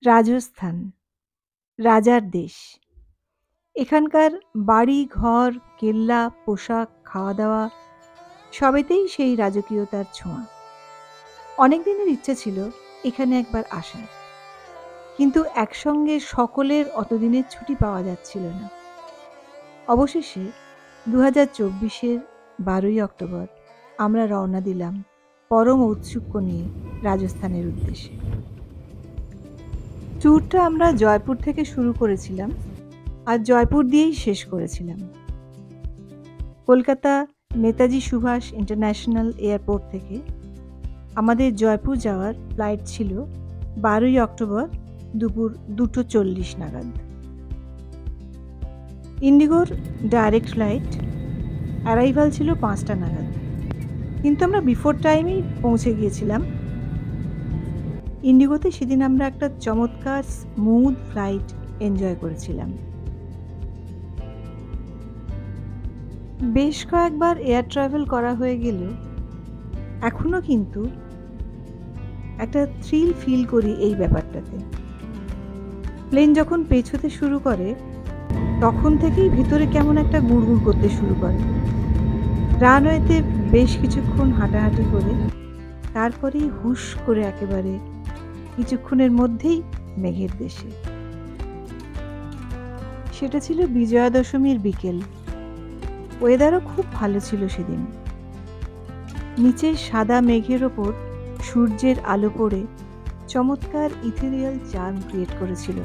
রাজস্থান, রাজার দেশ। এখানকার বাড়ি, ঘর, কেল্লা, পোশাক, খাওয়া-দাওয়া সবেতেই সেই রাজকীয়তার ছোঁয়া। অনেক দিনের ইচ্ছে ছিল এখানে একবার আসার। কিন্তু একসঙ্গে সকলের অতদিনের ছুটি পাওয়া যাচ্ছিল না। অবশেষে ২০২৪-এর ১২ই অক্টোবর আমরা রওনা দিলাম পরম ঔৎসুক্য নিয়ে রাজস্থানের উদ্দেশ্যে। ট্যুরটা আমরা জয়পুর থেকে শুরু করেছিলাম আর জয়পুর দিয়েই শেষ করেছিলাম। কলকাতা নেতাজি সুভাষ ইন্টারন্যাশনাল এয়ারপোর্ট থেকে আমাদের জয়পুর যাওয়ার ফ্লাইট ছিল ১২ই অক্টোবর দুপুর ২:৪০ নাগাদ। ইন্ডিগোর ডাইরেক্ট ফ্লাইট, অ্যারাইভাল ছিল ৫টা নাগাদ। কিন্তু আমরা বিফোর টাইমেই পৌঁছে গিয়েছিলাম। ইন্ডিগোতে সেদিন আমরা একটা চমৎকার স্মুথ ফ্লাইট এনজয় করেছিলাম। বেশ কয়েকবার এয়ার ট্রাভেল করা হয়ে গেলেও এখনো কিন্তু একটা থ্রিল ফিল করি এই ব্যাপারটাতে। প্লেন যখন পেছোতে শুরু করে তখন থেকেই ভিতরে কেমন একটা গুড়গুড় করতে শুরু করে। রানওয়েতে বেশ কিছুক্ষণ হাঁটাহাঁটি করে তারপরেই হুশ করে একেবারে কিছুক্ষণের মধ্যেই মেঘের দেশে। সেটা ছিল বিজয়া দশমীর বিকেল। ওয়েদারও খুব ভালো ছিল সেদিন। নিচে সাদা মেঘের ওপর সূর্যের আলো পড়ে চমৎকার ইথেরিয়াল চার্ম ক্রিয়েট করেছিল।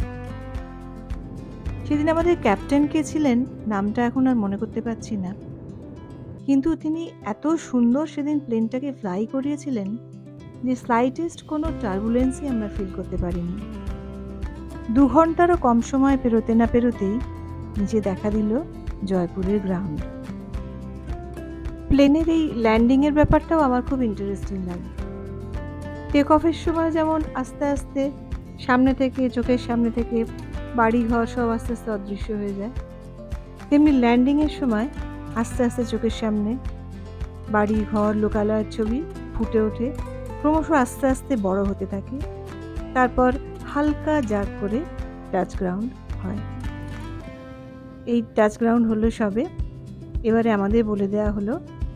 সেদিন আমাদের ক্যাপ্টেন কে ছিলেন নামটা এখন আর মনে করতে পারছি না, কিন্তু তিনি এত সুন্দর সেদিন প্লেনটাকে ফ্লাই করিয়েছিলেন যে স্লাইটেস্ট কোনো টার্বুলেন্সই আমরা ফিল করতে পারিনি। ২ ঘন্টারও কম সময় পেরোতে না পেরোতেই নিচে দেখা দিল জয়পুরের গ্রাউন্ড। প্লেনের এই ল্যান্ডিংয়ের ব্যাপারটাও আমার খুব ইন্টারেস্টিং লাগে। টেক অফের সময় যেমন আস্তে আস্তে সামনে থেকে, চোখের সামনে থেকে বাড়ি ঘর সব আস্তে আস্তে অদৃশ্য হয়ে যায়, তেমনি ল্যান্ডিংয়ের সময় আস্তে আস্তে চোখের সামনে বাড়ি ঘর, লোকালয়ের ছবি ফুটে ওঠে, ক্রমশ আস্তে আস্তে বড় হতে থাকে, তারপর হালকা জাগ করে টাচ গ্রাউন্ড হয়। এই টাচ গ্রাউন্ড হলো সবে। এবারে আমাদের বলে দেওয়া হলো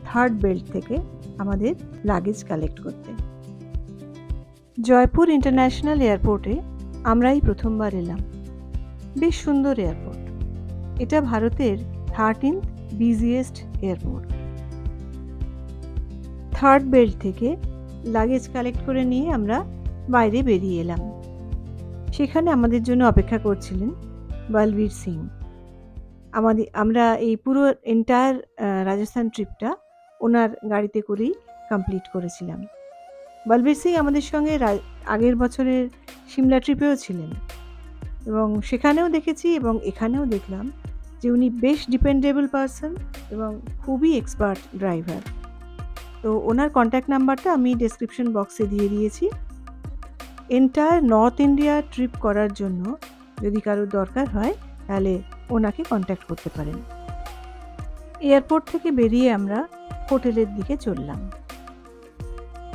থার্ড বেল্ট থেকে আমাদের লাগেজ কালেক্ট করতে। জয়পুর ইন্টারন্যাশনাল এয়ারপোর্টে আমরাই প্রথমবার এলাম। বেশ সুন্দর এয়ারপোর্ট। এটা ভারতের 13th busiest airport. Third belt থেকে লাগেজ কালেক্ট করে নিয়ে আমরা বাইরে বেরিয়ে এলাম। সেখানে আমাদের জন্য অপেক্ষা করছিলেন বলবীর সিং। আমরা এই পুরো এন্টায়ার রাজস্থান ট্রিপটা ওনার গাড়িতে করেই কমপ্লিট করেছিলাম। বলবীর সিং আমাদের সঙ্গে আগের বছরের সিমলা ট্রিপেও ছিলেন এবং সেখানেও দেখেছি এবং এখানেও দেখলাম যে উনি বেশ ডিপেন্ডেবল পারসন এবং খুবই এক্সপার্ট ড্রাইভার। তো ওনার কন্ট্যাক্ট নাম্বারটা আমি ডেসক্রিপশন বক্সে দিয়ে দিয়েছি। এন্টায়ার নর্থ ইন্ডিয়া ট্রিপ করার জন্য যদি কারোর দরকার হয় তাহলে ওনাকে কন্ট্যাক্ট করতে পারেন। এয়ারপোর্ট থেকে বেরিয়ে আমরা হোটেলের দিকে চললাম।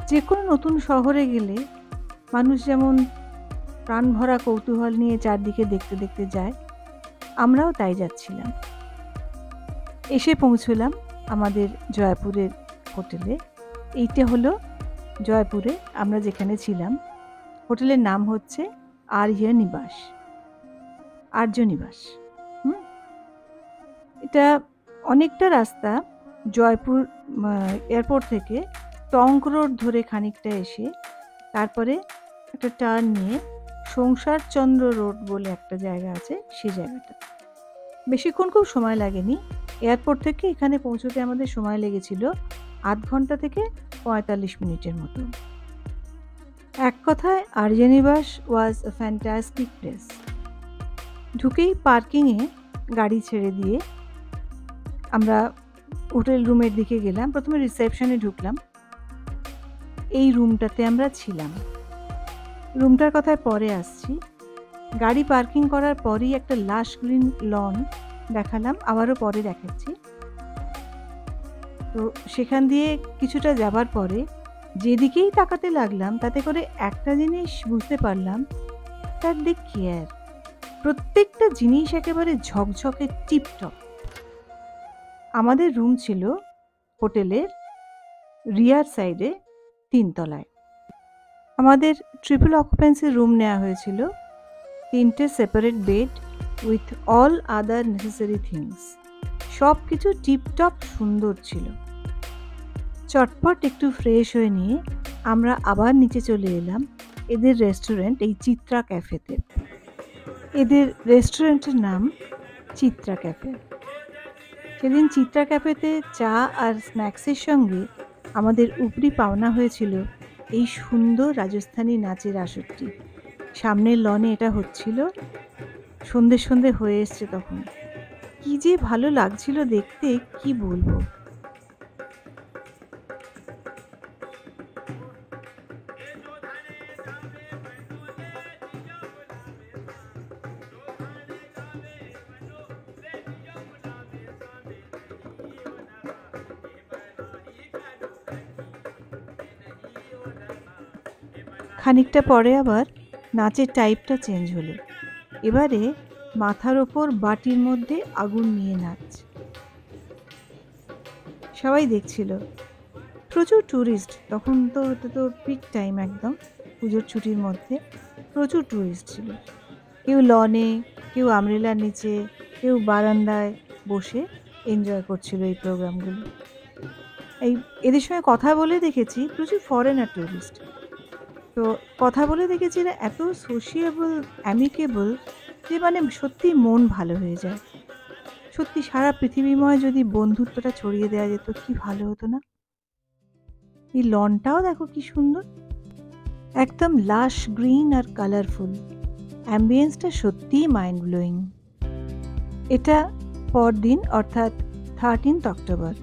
যে কোনো নতুন শহরে গেলে মানুষ যেমন প্রাণ ভরা কৌতূহল নিয়ে চারদিকে দেখতে দেখতে যায়, আমরাও তাই যাচ্ছিলাম। এসে পৌঁছলাম আমাদের জয়পুরের হোটেলে। এইটা হলো জয়পুরে আমরা যেখানে ছিলাম। হোটেলের নাম হচ্ছে আর্য নিবাস। এটা অনেকটা রাস্তা জয়পুর এয়ারপোর্ট থেকে টঙ্ক রোড ধরে খানিকটা এসে তারপরে একটা টার্ন নিয়ে সংসারচন্দ্র রোড বলে একটা জায়গা আছে, সেই জায়গাটা। বেশিক্ষণ খুব সময় লাগেনি। এয়ারপোর্ট থেকে এখানে পৌঁছতে আমাদের সময় লেগেছিল ৮ ঘন্টা থেকে ৪৫ মিনিটের মতো। এক কথায় আর্য নিবাস ওয়াজ আ ফ্যান্টাস্টিক প্লেস। ঢুকেই পার্কিংয়ে গাড়ি ছেড়ে দিয়ে আমরা হোটেল রুমের দিকে গেলাম। প্রথমে রিসেপশনে ঢুকলাম। এই রুমটাতে আমরা ছিলাম। রুমটার কথায় পরে আসছি। গাড়ি পার্কিং করার পরই একটা লাশ গ্রিন লন দেখালাম, আবারও পরে দেখাচ্ছি। তো সেখান দিয়ে কিছুটা যাবার পরে যেদিকেই তাকাতে লাগলাম তাতে করে একটা জিনিস বুঝতে পারলাম আফটার দে কেয়ার, প্রত্যেকটা জিনিস একেবারে ঝকঝকে টিপটপ। আমাদের রুম ছিল হোটেলের রিয়ার সাইডে 3 তলায়। আমাদের ট্রিপল অকুপেন্সি রুম নেওয়া হয়েছিল, 3টে separate bed with all other necessary things. সব কিছু টিপটপ সুন্দর ছিল। চটপট একটু ফ্রেশ হয়ে নিয়ে আমরা আবার নিচে চলে এলাম এদের রেস্টুরেন্ট, এই চিত্রা ক্যাফেতে। এদের রেস্টুরেন্টের নাম চিত্রা ক্যাফে। সেদিন চিত্রা ক্যাফেতে চা আর স্ন্যাক্সের সঙ্গে আমাদের উপরি পাওনা হয়েছিল এই সুন্দর রাজস্থানী নাচের আসরটি। সামনের লনে এটা হচ্ছিল, সন্ধে সন্ধে হয়ে এসছে তখন। কি যে ভালো লাগছিল দেখতে, কি বলবো। খানিকটা পরে আবার নাচের টাইপটা চেঞ্জ হলো। এবারে মাথার ওপর বাটির মধ্যে আগুন নিয়ে নাচ। সবাই দেখছিল, প্রচুর ট্যুরিস্ট। তখন তো এটা তো পিক টাইম, একদম পুজোর ছুটির মধ্যে প্রচুর ট্যুরিস্ট ছিল। কেউ লনে, কেউ আমরেলার নিচে, কেউ বারান্দায় বসে এনজয় করছিল এই প্রোগ্রামগুলো। এদের সঙ্গে কথা বলে দেখেছি প্রচুর ফরেনার ট্যুরিস্ট। তো কথা বলে দেখেছি না, এত সোশিয়েবল, অ্যামিকেবল, যে মানে সত্যি মন ভালো হয়ে যায়। সত্যি সারা পৃথিবীময় যদি বন্ধুত্বটা ছড়িয়ে দেওয়া যেত, কি ভালো হতো না। এই লনটাও দেখো কি সুন্দর, একদম লাশ গ্রিন আর কালারফুল। অ্যাম্বিয়েন্সটা সত্যিই মাইন্ড ব্লোয়িং। এটা পরদিন অর্থাৎ 13th অক্টোবর।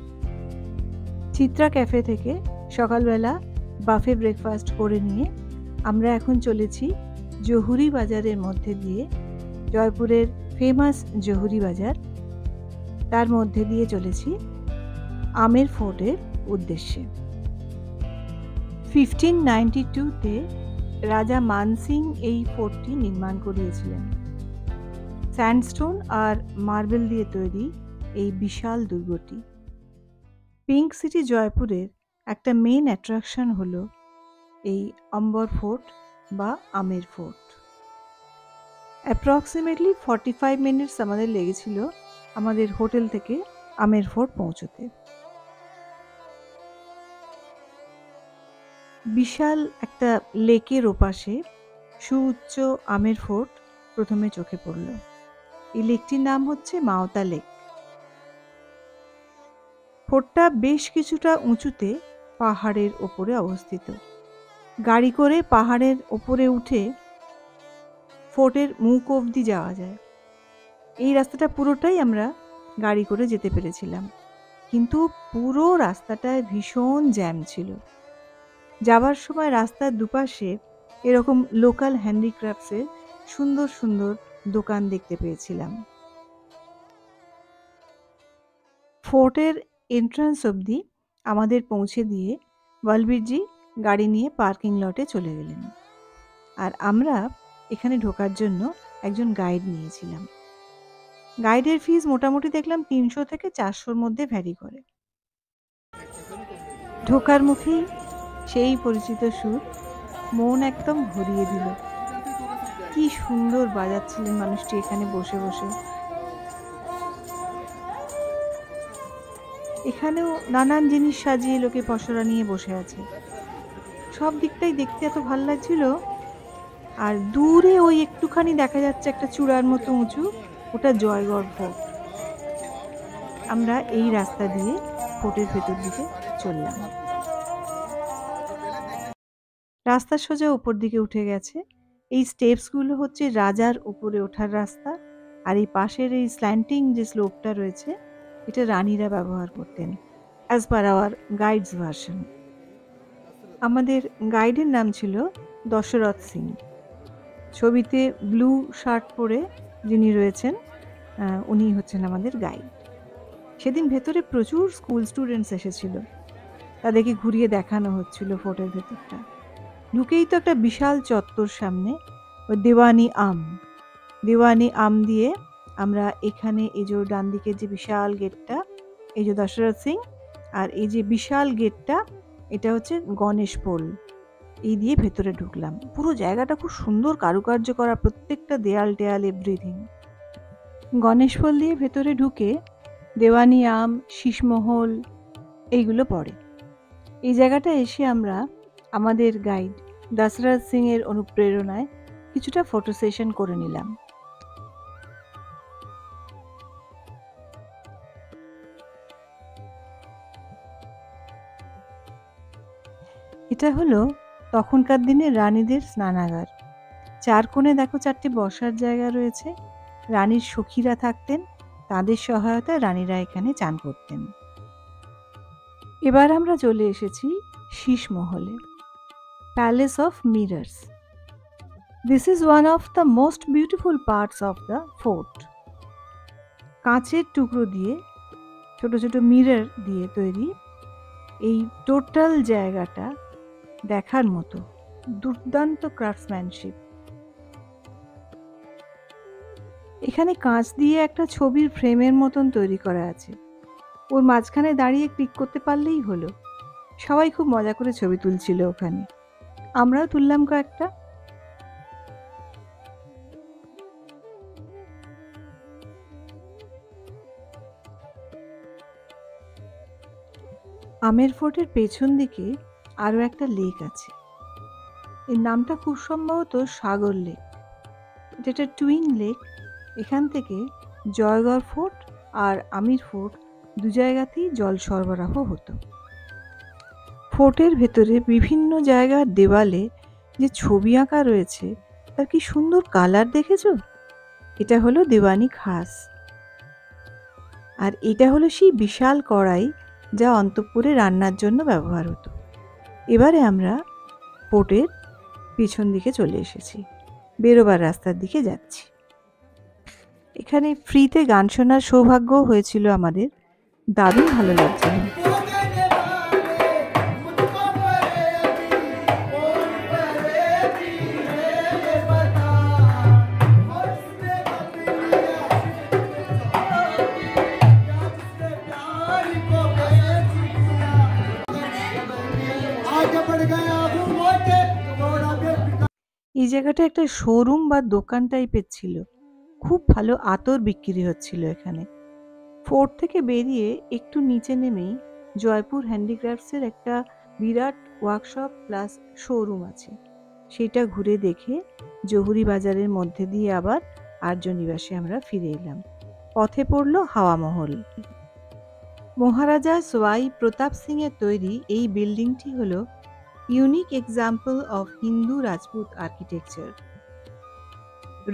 চিত্রা ক্যাফে থেকে সকালবেলা বাফে ব্রেকফাস্ট করে নিয়ে আমরা এখন চলেছি জহুরি বাজারের মধ্যে দিয়ে, জয়পুরের ফেমাস জহুরি বাজার, তার মধ্যে দিয়ে চলেছি আমের ফোর্টের উদ্দেশ্যে। 1592-তে রাজা মানসিং এই ফোর্টটি নির্মাণ করিয়েছিলেন। স্যান্ডস্টোন আর মার্বেল দিয়ে তৈরি এই বিশাল দুর্গটি। পিঙ্ক সিটি জয়পুরের একটা মেইন অ্যাট্রাকশন হলো এই অম্বর ফোর্ট বা আমের ফোর্ট। অ্যাপ্রক্সিমেটলি 45 মিনিটস আমাদের লেগেছিল আমাদের হোটেল থেকে আমের ফোর্ট পৌঁছতে। বিশাল একটা লেকের ওপাশে সুউচ্চ আমের ফোর্ট প্রথমে চোখে পড়ল। এই লেকটির নাম হচ্ছে মাওতা লেক। ফোর্টটা বেশ কিছুটা উঁচুতে পাহাড়ের ওপরে অবস্থিত। গাড়ি করে পাহাড়ের ওপরে উঠে ফোর্টের মুখ অবধি যাওয়া যায়। এই রাস্তাটা পুরোটাই আমরা গাড়ি করে যেতে পেরেছিলাম, কিন্তু পুরো রাস্তাটায় ভীষণ জ্যাম ছিল। যাবার সময় রাস্তার দুপাশে এরকম লোকাল হ্যান্ডিক্রাফটসের সুন্দর সুন্দর দোকান দেখতে পেয়েছিলাম। ফোর্টের এন্ট্রান্স অবধি আমাদের পৌঁছে দিয়ে বলবীরজি গাড়ি নিয়ে পার্কিং লটে চলে গেলেন, আর আমরা এখানে ঢোকার জন্য একজন গাইড নিয়েছিলাম। গাইডের ফিজ মোটামুটি দেখলাম 300 থেকে 400-র মধ্যে ভ্যারি করে। ঢোকার মুখেই সেই পরিচিত সুর মন একদম ভরিয়ে দিল। কি সুন্দর বাজাচ্ছিলেন মানুষটি এখানে বসে বসে। এখানেও নানান জিনিস সাজিয়ে লোকে পসরা নিয়ে বসে আছে। সব দিকটাই দেখতে এত ভালো লাগছিল। আর দূরে ওই একটুখানি দেখা যাচ্ছে একটা চূড়ার মতো উঁচু, ওটা জয়গড় ফোর্ট। আমরা এই রাস্তা দিয়ে ফোর্টের ভেতর দিকে চললাম। রাস্তা সোজা উপর দিকে উঠে গেছে। এই স্টেপসগুলো হচ্ছে রাজার উপরে ওঠার রাস্তা, আর এই পাশের এই স্ল্যান্টিং যে স্লোপটা রয়েছে, এটা রানীরা ব্যবহার করতেন, as per our guide's version. আমাদের গাইডের নাম ছিল দশরথ সিং। ছবিতে ব্লু শার্ট পরে যিনি রয়েছেন, উনি হচ্ছেন আমাদের গাইড। সেদিন ভেতরে প্রচুর স্কুল স্টুডেন্টস এসেছিল, তাদেরকে ঘুরিয়ে দেখানো হচ্ছিল ফোর্টের ভেতরটা। ঢুকেই তো একটা বিশাল চত্বর সামনে, ও দিওয়ানি আম দিয়ে আমরা এখানে এই যে ডান দিকে যে বিশাল গেটটা, এই যে দশরথ সিং, আর এই যে বিশাল গেটটা এটা হচ্ছে গণেশ পোল, এই দিয়ে ভেতরে ঢুকলাম। পুরো জায়গাটা খুব সুন্দর কারুকার্য করা, প্রত্যেকটা দেয়াল টেয়াল এভরিথিং। গণেশ পোল দিয়ে ভেতরে ঢুকে দেওয়ানি আম, শীষমহল এইগুলো পড়ে। এই জায়গাটা এসে আমরা আমাদের গাইড দশরথ সিং এর অনুপ্রেরণায় কিছুটা ফটো সেশন করে নিলাম। এটা হলো তখনকার দিনে রানীদের স্নানাগার। চার কোণে দেখো 4টে বসার জায়গা রয়েছে। রানীর সখীরা থাকতেন, তাদের সহায়তায় রানীরা এখানে চান করতেন। এবার আমরা চলে এসেছি শীষমহলে, palace of mirrors. This is one of the most beautiful parts of the fort. কাঁচের টুকরো দিয়ে, ছোট ছোট মিরর দিয়ে তৈরি এই টোটাল জায়গাটা দেখার মতো, দুর্দান্ত ক্রাফটসম্যানশিপ। এখানে কাঁচ দিয়ে একটা ছবির ফ্রেমের মতন তৈরি করা আছে, ওর মাঝখানে দাঁড়িয়ে ক্লিক করতে পারলেই হলো। সবাই খুব মজা করে ছবি তুলছিল ওখানে, আমরাও তুললাম কয়েকটা। আমের ফোর্টের পেছন দিকে আরও একটা লেক আছে, এর নামটা খুব সম্ভবত সাগর লেক। এটা একটা টুইন লেক। এখান থেকে জয়গড় ফোর্ট আর আমির ফোর্ট দু জায়গাতেই জল সরবরাহ হতো। ফোর্টের ভেতরে বিভিন্ন জায়গার দেওয়ালে যে ছবি আঁকা রয়েছে তার কি সুন্দর কালার দেখেছো? এটা হলো দেওয়ানি খাস, আর এটা হলো সেই বিশাল কড়াই যা অন্তঃপুরে রান্নার জন্য ব্যবহার হতো। এবারে আমরা ফোর্টের পিছন দিকে চলে এসেছি, বেরোবার রাস্তার দিকে যাচ্ছি। এখানে ফ্রিতে গান শোনার সৌভাগ্য হয়েছিল আমাদের, দারুণ ভালো লাগছিল। এই জায়গাটা একটা শোরুম বা দোকান টাইপের ছিল, খুব ভালো আতর বিক্রি হচ্ছিল এখানে। ফোর্ট থেকে বেরিয়ে একটু নিচে নেমেই জয়পুর হ্যান্ডিক্রাফটসের একটা বিরাট ওয়ার্কশপ প্লাস শোরুম আছে, সেটা ঘুরে দেখে জহুরি বাজারের মধ্যে দিয়ে আবার আর্যনিবাসে আমরা ফিরে এলাম। পথে পড়ল হাওয়া মহল। মহারাজা সোয়াই প্রতাপ সিং এর তৈরি এই বিল্ডিংটি হলো unique example of Hindu Rajput architecture.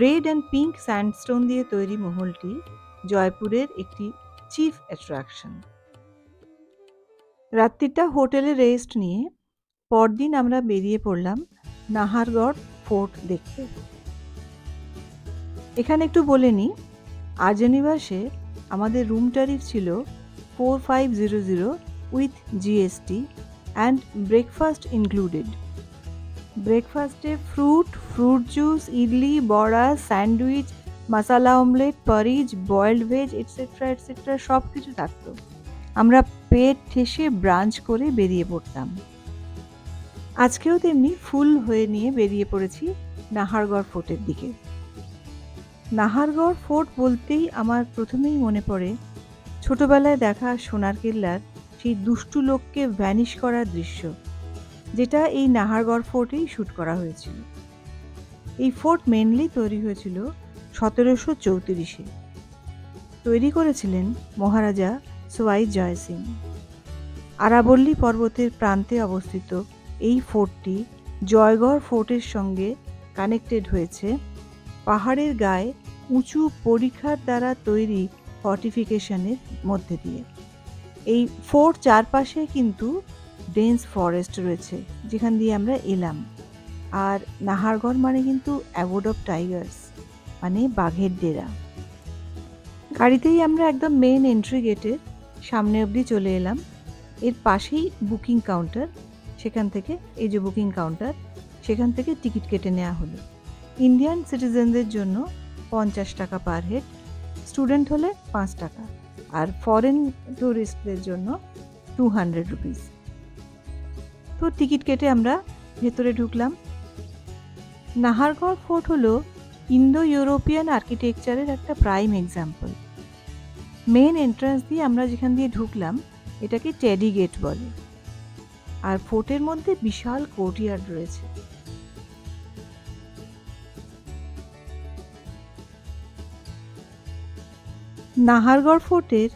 Red and pink sandstone দিয়ে তৈরি মহলটি জয়পুরের একটি চিফ অ্যাট্রাকশন। রাত্রিটা হোটেলে রেস্ট নিয়ে পরদিন আমরা বেরিয়ে পড়লাম নাহারগড় ফোর্ট দেখতে। এখানে একটু বলে নিই, আর্যনিবাসে আমাদের রুম ট্যারিফ ছিল 4500 with GST and breakfast included. ব্রেকফাস্টে fruit juice, idli, vada, sandwich, masala omelette, porridge, boiled veg etcetera etcetera সব কিছু থাকতো। আমরা পেট ঠেসে ব্রাঞ্চ করে বেরিয়ে পড়তাম। আজকেও তেমনি ফুল হয়ে নিয়ে বেরিয়ে পড়েছি নাহারগড় ফোর্টের দিকে। নাহারগড় ফোর্ট বলতেই আমার প্রথমেই মনে পড়ে ছোটবেলায় দেখা সোনার কেল্লার সেই দুষ্টু লোককে ভ্যানিশ করার দৃশ্য, যেটা এই নাহারগড় ফোর্টেই শ্যুট করা হয়েছিল। এই ফোর্ট মেনলি তৈরি হয়েছিল 1734-এ। তৈরি করেছিলেন মহারাজা সোয়াই জয় সিং। আরাবল্লী পর্বতের প্রান্তে অবস্থিত এই ফোর্টটি জয়গড় ফোর্টের সঙ্গে কানেক্টেড হয়েছে পাহাড়ের গায়ে উঁচু পরিখার দ্বারা তৈরি ফর্টিফিকেশনের মধ্যে দিয়ে। এই ফোর্ট চারপাশে কিন্তু ডেন্স ফরেস্ট রয়েছে, যেখান দিয়ে আমরা এলাম। আর নাহারগড় মানে কিন্তু অ্যাবোর্ড অফ টাইগার্স, মানে বাঘের ডেরা। গাড়িতেই আমরা একদম মেন এন্ট্রি গেটের সামনে অবধি চলে এলাম। এর পাশেই বুকিং কাউন্টার, সেখান থেকে এই যে বুকিং কাউন্টার, সেখান থেকে টিকিট কেটে নেওয়া হলো। ইন্ডিয়ান সিটিজেনদের জন্য 50 টাকা পার হেড, স্টুডেন্ট হলে 5 টাকা, আর ফরেন ট্যুরিস্টদের জন্য 200 রুপিস। তো টিকিট কেটে আমরা ভেতরে ঢুকলাম। নাহারগড় ফোর্ট হলো ইন্দো ইউরোপিয়ান আর্কিটেকচারের একটা প্রাইম এক্সাম্পল। মেন এন্ট্রান্স দিয়ে আমরা যেখান দিয়ে ঢুকলাম এটাকে টেডি গেট বলে, আর ফোর্টের মধ্যে বিশাল কোর্টইয়ার্ড রয়েছে। নাহারগড় ফোর্টের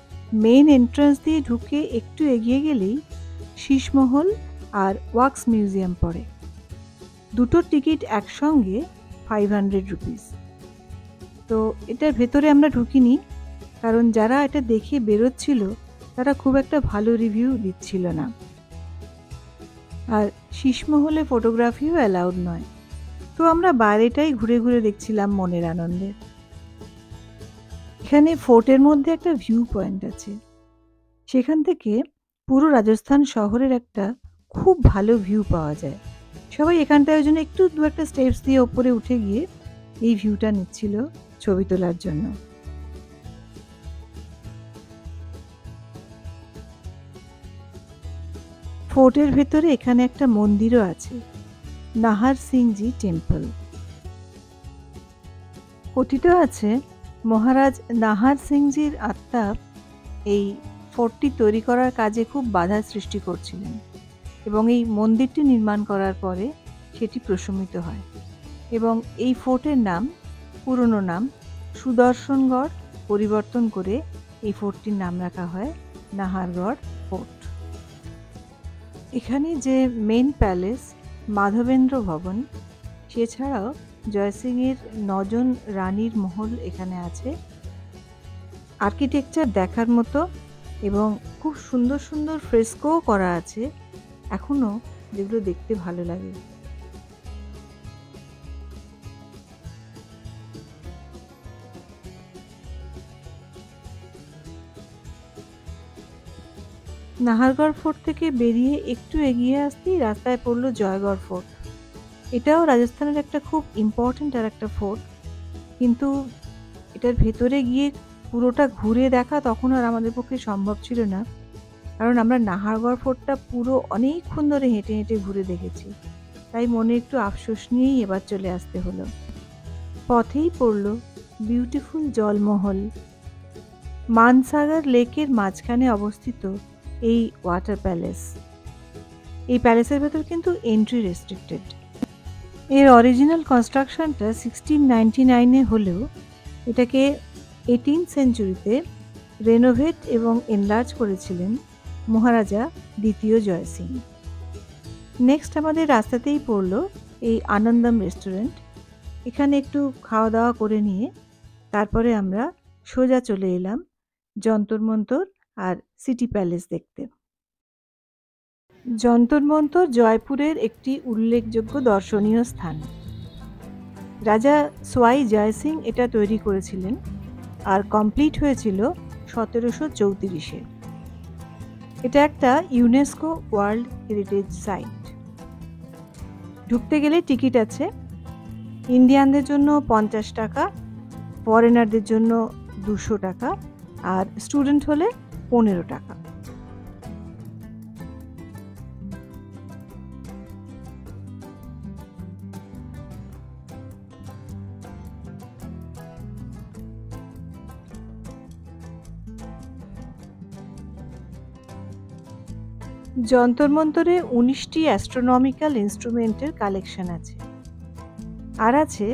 মেন এন্ট্রান্স দিয়ে ঢুকে একটু এগিয়ে গেলেই শীষমহল আর ওয়াক্স মিউজিয়াম পড়ে। দুটোর টিকিট একসঙ্গে 500 রুপিস। তো এটার ভেতরে আমরা ঢুকিনি, কারণ যারা এটা দেখে বেরোচ্ছিল তারা খুব একটা ভালো রিভিউ দিচ্ছিল না, আর শীষমহলে ফটোগ্রাফিও অ্যালাউড নয়। তো আমরা বাইরেটাই ঘুরে ঘুরে দেখছিলাম মনের আনন্দে। এখানে ফোর্টের মধ্যে একটা ভিউ পয়েন্ট আছে, সেখান থেকে পুরো রাজস্থান শহরের একটা খুব ভালো ভিউ পাওয়া যায়। সবাই এখানটায় ওই জন্য একটু দু একটা স্টেপস দিয়ে ওপরে উঠে গিয়ে এই ভিউটা নিচ্ছিল ছবি তোলার জন্য। ফোর্টের ভেতরে এখানে একটা মন্দিরও আছে, নাহার সিংজি টেম্পল। কথিত আছে মহারাজ নাহার সিংজির আত্মা এই ফোর্টটি তৈরি করার কাজে খুব বাধা সৃষ্টি করছিলেন, এবং এই মন্দিরটি নির্মাণ করার পরে সেটি প্রশমিত হয়, এবং এই ফোর্টের নাম, পুরনো নাম সুদর্শনগড়, পরিবর্তন করে এই ফোর্টটির নাম রাখা হয় নাহারগড় ফোর্ট। এখানে যে মেন প্যালেস মাধবেন্দ্র ভবন, সেছাড়াও জয়সিংয়ের 9 জন রানীর মহল এখানে আছে। আর্কিটেকচার দেখার মতো, এবং খুব সুন্দর সুন্দর ফ্রেস্কোও করা আছে এখনো, যেগুলো দেখতে ভালো লাগে। নাহারগড় ফোর্ট থেকে বেরিয়ে একটু এগিয়ে আসতেই রাস্তায় পড়লো জয়গড় ফোর্ট। এটাও রাজস্থানের একটা খুব ইম্পর্ট্যান্ট আর একটা ফোর্ট, কিন্তু এটার ভেতরে গিয়ে পুরোটা ঘুরে দেখা তখন আর আমাদের পক্ষে সম্ভব ছিল না, কারণ আমরা নাহারগড় ফোর্টটা পুরো অনেকক্ষণ ধরে হেঁটে হেঁটে ঘুরে দেখেছি, তাই মনে একটু আফসোস নিয়েই এবার চলে আসতে হলো। পথেই পড়লো বিউটিফুল জলমহল। মানসাগর লেকের মাঝখানে অবস্থিত এই ওয়াটার প্যালেস। এই প্যালেসের ভেতর কিন্তু এন্ট্রি রেস্ট্রিক্টেড। এর অরিজিনাল কনস্ট্রাকশনটা 1699-এ হলেও এটাকে 18th সেঞ্চুরিতে রেনোভেট এবং এনলার্জ করেছিলেন মহারাজা দ্বিতীয় জয়সিং। নেক্সট আমাদের রাস্তাতেই পড়লো এই আনন্দম রেস্টুরেন্ট। এখানে একটু খাওয়া দাওয়া করে নিয়ে তারপরে আমরা সোজা চলে এলাম যন্তর মন্তর আর সিটি প্যালেস দেখতে। যন্তর মন্তর জয়পুরের একটি উল্লেখযোগ্য দর্শনীয় স্থান। রাজা সোয়াই জয়সিং এটা তৈরি করেছিলেন, আর কমপ্লিট হয়েছিল 1734-এ। এটা একটা ইউনেস্কো ওয়ার্ল্ড হেরিটেজ সাইট। ঢুকতে গেলে টিকিট আছে। ইন্ডিয়ানদের জন্য 50 টাকা, ফরেনারদের জন্য 200 টাকা, আর স্টুডেন্ট হলে 15 টাকা। যন্তর মন্তরে 19টি অ্যাস্ট্রোনমিক্যাল ইনস্ট্রুমেন্টের কালেকশন আছে, আর আছে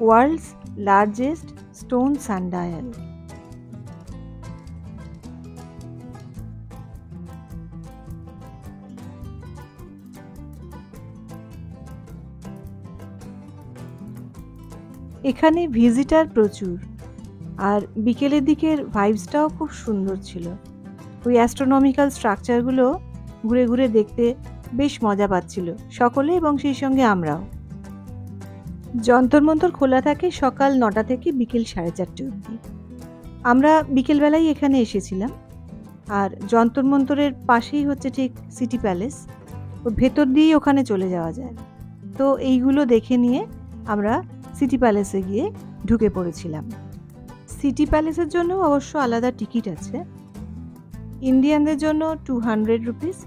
ওয়ার্ল্ডস লার্জেস্ট স্টোন সানডায়াল। এখানে ভিজিটার প্রচুর, আর বিকেলের দিকের ভাইবসটাও খুব সুন্দর ছিল। ওই অ্যাস্ট্রোনমিক্যাল স্ট্রাকচারগুলো ঘুরে ঘুরে দেখতে বেশ মজা পাচ্ছিল সকলে, এবং সেই সঙ্গে আমরাও। যন্তর মন্তর খোলা থাকে সকাল 9টা থেকে বিকেল 4:30 অবধি। আমরা বিকেলবেলায় এখানে এসেছিলাম, আর যন্তর মন্তরের পাশেই হচ্ছে ঠিক সিটি প্যালেস, ওর ভেতর দিয়েই ওখানে চলে যাওয়া যায়। তো এইগুলো দেখে নিয়ে আমরা সিটি প্যালেসে গিয়ে ঢুকে পড়েছিলাম। সিটি প্যালেসের জন্য অবশ্য আলাদা টিকিট আছে। ইন্ডিয়ানদের জন্য 200 রুপিস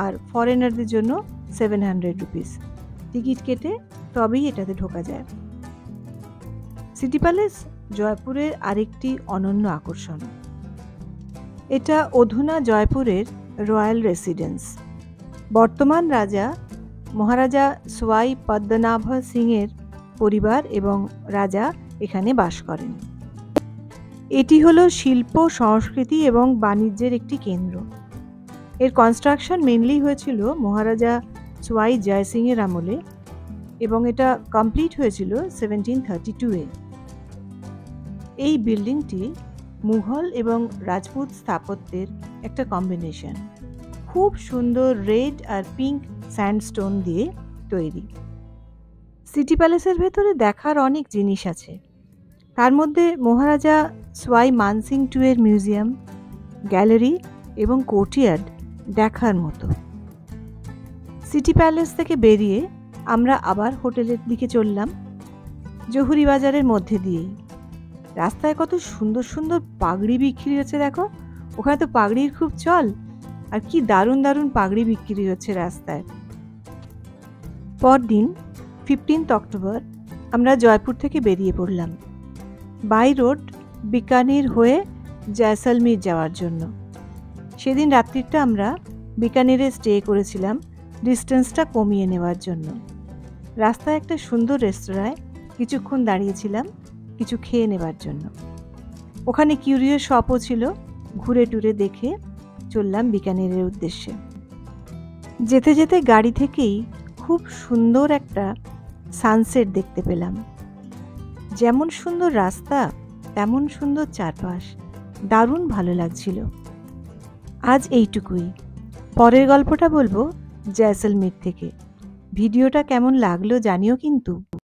আর ফরেনারদের জন্য 700 রুপিস। টিকিট কেটে তবেই এটাতে ঢোকা যায়। সিটি প্যালেস জয়পুরের আরেকটি অনন্য আকর্ষণ। এটা অধুনা জয়পুরের রয়্যাল রেসিডেন্স। বর্তমান রাজা মহারাজা সোয়াই পদ্মনাভ সিংয়ের পরিবার এবং রাজা এখানে বাস করেন। এটি হলো শিল্প, সংস্কৃতি এবং বাণিজ্যের একটি কেন্দ্র। এর কনস্ট্রাকশন মেনলি হয়েছিল মহারাজা সোয়াই জয় সিংয়ের আমলে এবং এটা কমপ্লিট হয়েছিল 1732-এ। এই বিল্ডিংটি মুঘল এবং রাজপুত স্থাপত্যের একটা কম্বিনেশন। খুব সুন্দর রেড আর পিঙ্ক স্যান্ডস্টোন দিয়ে তৈরি। সিটি প্যালেসের ভেতরে দেখার অনেক জিনিস আছে। তার মধ্যে মহারাজা সোয়াই মানসিং টুয়ের মিউজিয়াম, গ্যালারি এবং কোর্টইয়ার্ড দেখার মতো। সিটি প্যালেস থেকে বেরিয়ে আমরা আবার হোটেলের দিকে চললাম, জহুরি বাজারের মধ্যে দিয়েই। রাস্তায় কত সুন্দর সুন্দর পাগড়ি বিক্রি হচ্ছে দেখো। ওখানে তো পাগড়ির খুব চল, আর কি দারুণ দারুণ পাগড়ি বিক্রি হচ্ছে রাস্তায়। পরদিন 15 অক্টোবর আমরা জয়পুর থেকে বেরিয়ে পড়লাম বাই রোড বিকানির হয়ে জয়সলমীর যাওয়ার জন্য। সেদিন রাত্রিটা আমরা বিকানিরে স্টে করেছিলাম ডিস্টেন্সটা কমিয়ে নেওয়ার জন্য। রাস্তায় একটা সুন্দর রেস্তোরাঁয় কিছুক্ষণ দাঁড়িয়েছিলাম কিছু খেয়ে নেবার জন্য। ওখানে কিউরিও শপও ছিল। ঘুরে টুরে দেখে চললাম বিকানিরের উদ্দেশ্যে। যেতে যেতে গাড়ি থেকেই খুব সুন্দর একটা সানসেট দেখতে পেলাম। যেমন সুন্দর রাস্তা তেমন সুন্দর চারপাশ, দারুণ ভালো লাগছিল। আজ এইটুকুই। পরের গল্পটা বলবো জয়সলমীর থেকে। ভিডিওটা কেমন লাগলো জানিও কিন্তু।